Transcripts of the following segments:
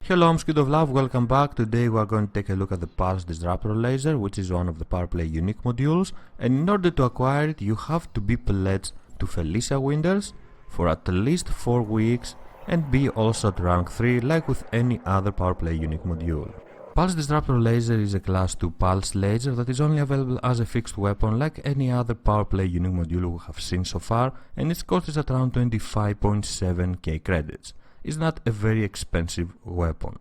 Hello, I'm SquidofLove, welcome back. Today we are going to take a look at the Pulse Disruptor Laser, which is one of the Powerplay unique modules, and in order to acquire it you have to be pledged to Felicia Winters for at least 4 weeks and be also at rank 3 like with any other Powerplay unique module. Pulse Disruptor Laser is a class 2 pulse laser that is only available as a fixed weapon like any other Powerplay unique module we have seen so far, and its cost is at around 25.7k credits. Is not a very expensive weapon.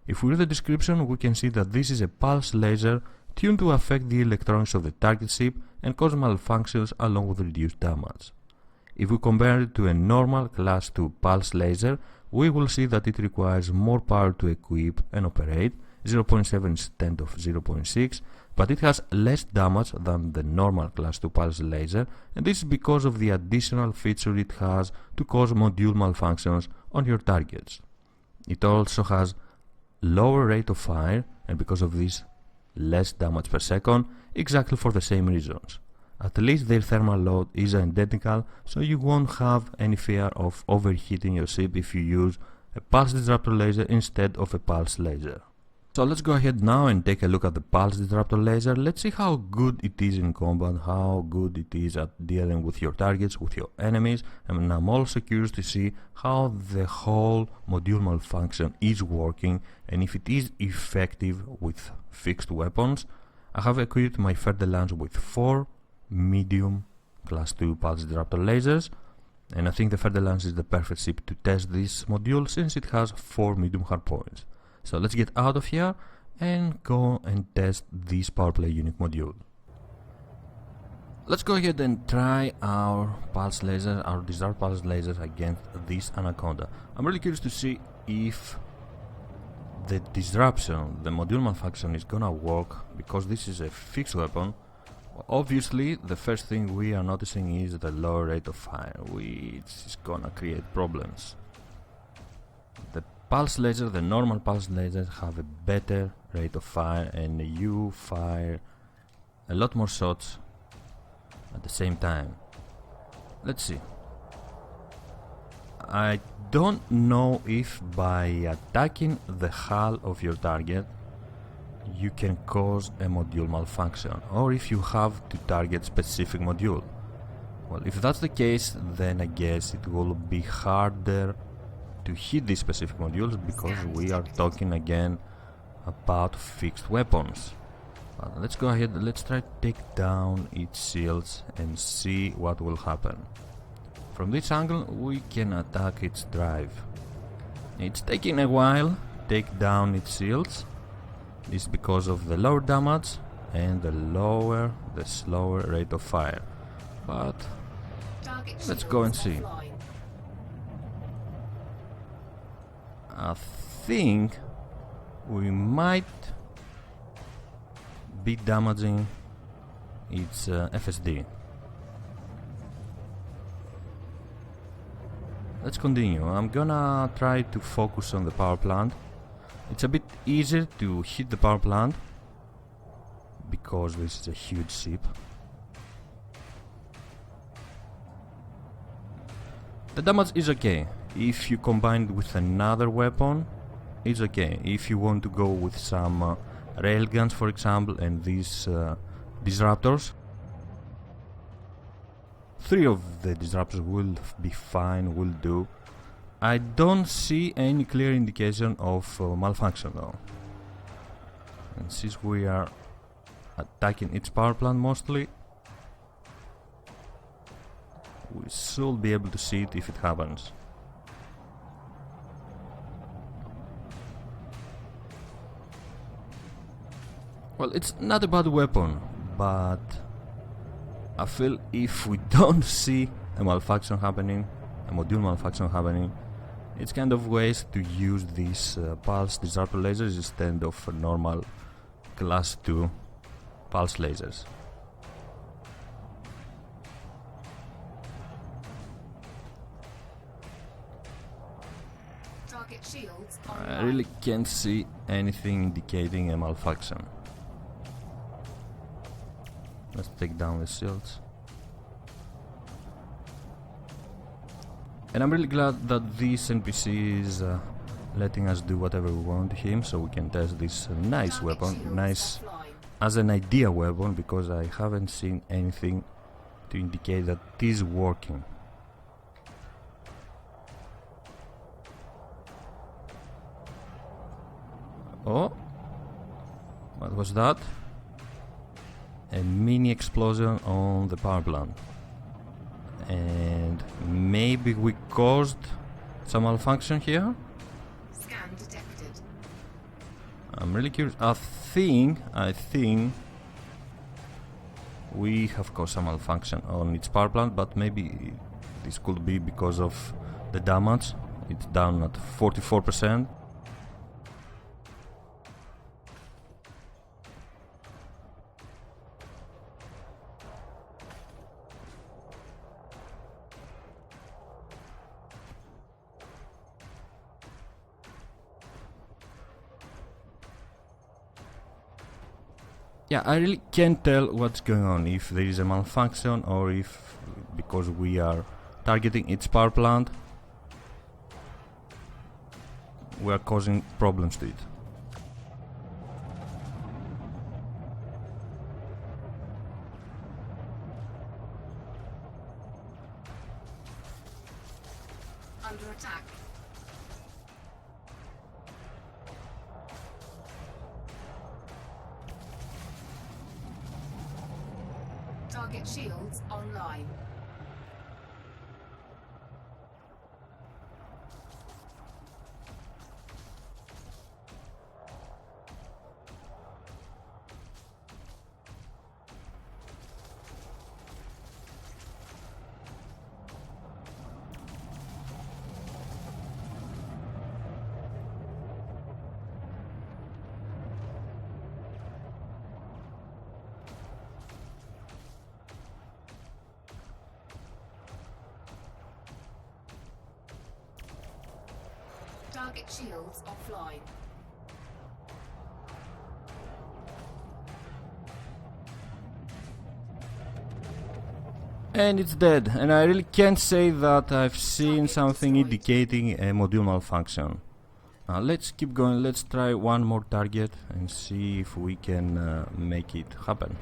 If we read the description, we can see that this is a pulse laser tuned to affect the electronics of the target ship and cause malfunctions along with reduced damage. If we compare it to a normal class 2 pulse laser, we will see that it requires more power to equip and operate, 0.7 instead of 0.6, but it has less damage than the normal class 2 pulse laser, and this is because of the additional feature it has to cause module malfunctions on your targets. It also has lower rate of fire, and because of this less damage per second, exactly for the same reasons. At least their thermal load is identical, so you won't have any fear of overheating your ship if you use a pulse disruptor laser instead of a pulse laser. So let's go ahead now and take a look at the Pulse Disruptor Laser. Let's see how good it is in combat, how good it is at dealing with your targets, with your enemies, and I'm also curious to see how the whole module malfunction is working and if it is effective with fixed weapons. I have equipped my Fer-de-Lance with 4 medium class 2 Pulse Disruptor Lasers, and I think the Fer-de-Lance is the perfect ship to test this module since it has 4 medium hardpoints. So let's get out of here and go and test this Powerplay unique module. Let's go ahead and try our pulse laser, our disruptor pulse lasers against this Anaconda. I'm really curious to see if the disruption, the module malfunction is gonna work, because this is a fixed weapon. Obviously the first thing we are noticing is the lower rate of fire, which is gonna create problems. Pulse laser, the normal pulse lasers have a better rate of fire and you fire a lot more shots at the same time. Let's see. I don't know if by attacking the hull of your target you can cause a module malfunction, or if you have to target specific module. Well, if that's the case, then I guess it will be harder to hit these specific modules, because we are talking again about fixed weapons. Let's go ahead, let's try to take down its shields and see what will happen. From this angle we can attack its drive. It's taking a while to take down its shields. This is because of the lower damage and the slower rate of fire. But let's go and see. I think we might be damaging its FSD. Let's continue. I'm gonna try to focus on the power plant. It's a bit easier to hit the power plant because this is a huge ship. The damage is okay. If you combine it with another weapon, it's okay. If you want to go with some railguns, for example, and these disruptors, 3 of the disruptors will be fine, will do. I don't see any clear indication of malfunction though. And since we are attacking its power plant mostly, we should be able to see it if it happens. Well, it's not a bad weapon, but I feel if we don't see a malfunction happening, a module malfunction happening, it's kind of waste to use these pulse disruptor lasers instead of normal class 2 pulse lasers. I really can't see anything indicating a malfunction. Let's take down the shields. And I'm really glad that these NPCs letting us do whatever we want to him, so we can test this nice weapon, nice as an idea weapon, because I haven't seen anything to indicate that it is working. Oh, what was that? A mini explosion on the power plant, and maybe we caused some malfunction here. Scan detected. I'm really curious. I think we have caused some malfunction on its power plant, but maybe this could be because of the damage. It's down at 44%. Yeah, I really can't tell what's going on, if there is a malfunction or if because we are targeting its power plant we are causing problems to it. Under attack. Target shields online. Target shields offline. And it's dead, and I really can't say that I've seen something indicating a module malfunction. Now let's keep going, let's try one more target and see if we can make it happen.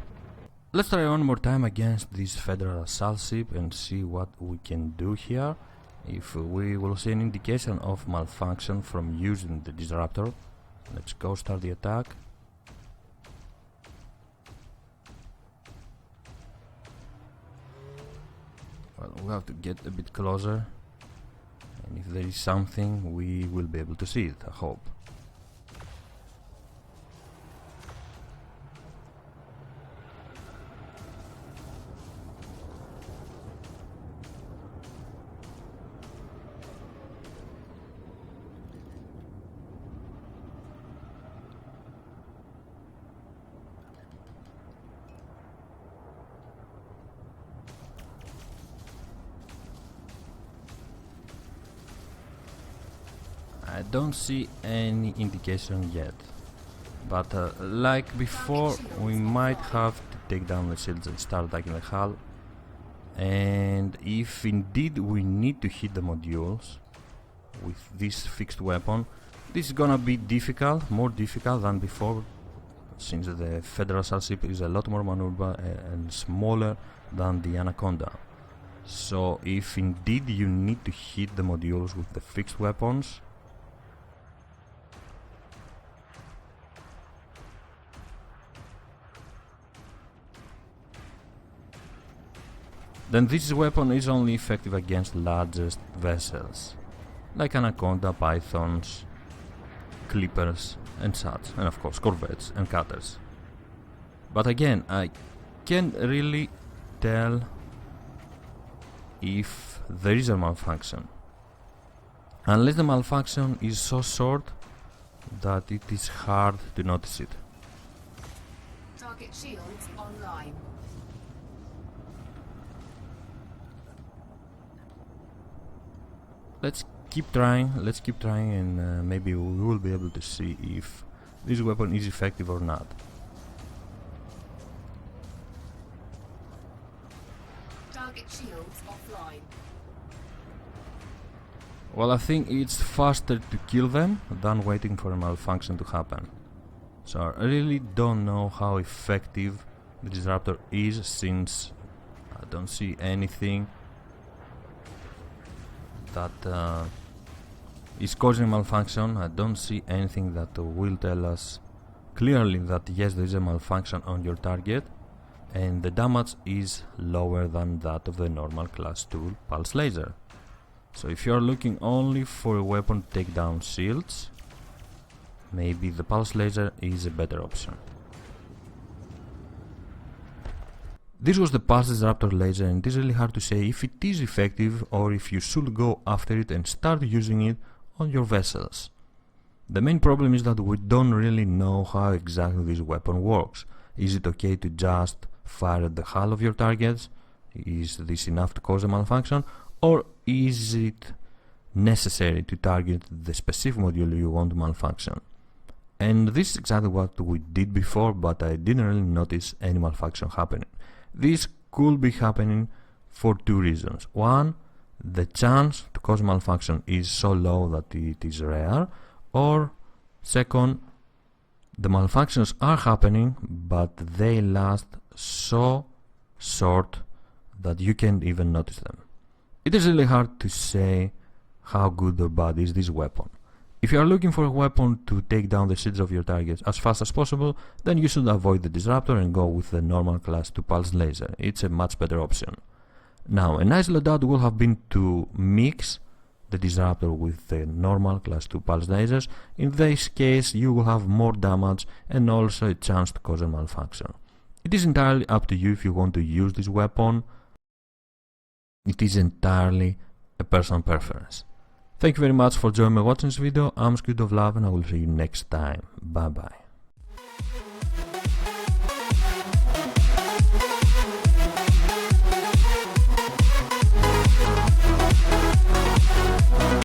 Let's try one more time against this Federal assault ship and see what we can do here. If we will see an indication of malfunction from using the disruptor. Let's go start the attack. Well, we have to get a bit closer, and if there is something we will be able to see it, I hope. I don't see any indication yet, but like before, we might have to take down the shields and start attacking the hull. And if indeed we need to hit the modules with this fixed weapon, this is gonna be difficult, more difficult than before, since the Federal ship is a lot more maneuverable and smaller than the Anaconda. So if indeed you need to hit the modules with the fixed weapons, then this weapon is only effective against largest vessels, like Anaconda, Pythons, Clippers and such, and of course corvettes and cutters. But again, I can't really tell if there is a malfunction, unless the malfunction is so short that it is hard to notice it. Target shields online. Let's keep trying, and maybe we will be able to see if this weapon is effective or not. Target shields offline. Well, I think it's faster to kill them than waiting for a malfunction to happen. So I really don't know how effective the disruptor is, since I don't see anything that is causing a malfunction. I don't see anything that will tell us clearly that yes, there is a malfunction on your target, and the damage is lower than that of the normal class 2 Pulse Laser. So if you are looking only for a weapon to take down shields, maybe the Pulse Laser is a better option. This was the Pulse Disruptor Laser, and it is really hard to say if it is effective or if you should go after it and start using it on your vessels. The main problem is that we don't really know how exactly this weapon works. Is it okay to just fire at the hull of your targets? Is this enough to cause a malfunction? Or is it necessary to target the specific module you want to malfunction? And this is exactly what we did before, but I didn't really notice any malfunction happening. This could be happening for two reasons. One, the chance to cause malfunction is so low that it is rare. Or second, the malfunctions are happening, but they last so short that you can't even notice them. It is really hard to say how good or bad is this weapon. If you are looking for a weapon to take down the shields of your targets as fast as possible, then you should avoid the disruptor and go with the normal class 2 Pulse Laser. It's a much better option. Now, a nice loadout would have been to mix the disruptor with the normal class 2 Pulse Lasers. In this case, you will have more damage and also a chance to cause a malfunction. It is entirely up to you if you want to use this weapon. It is entirely a personal preference. Thank you very much for joining me watching this video. I'm SquidofLove and I will see you next time. Bye bye.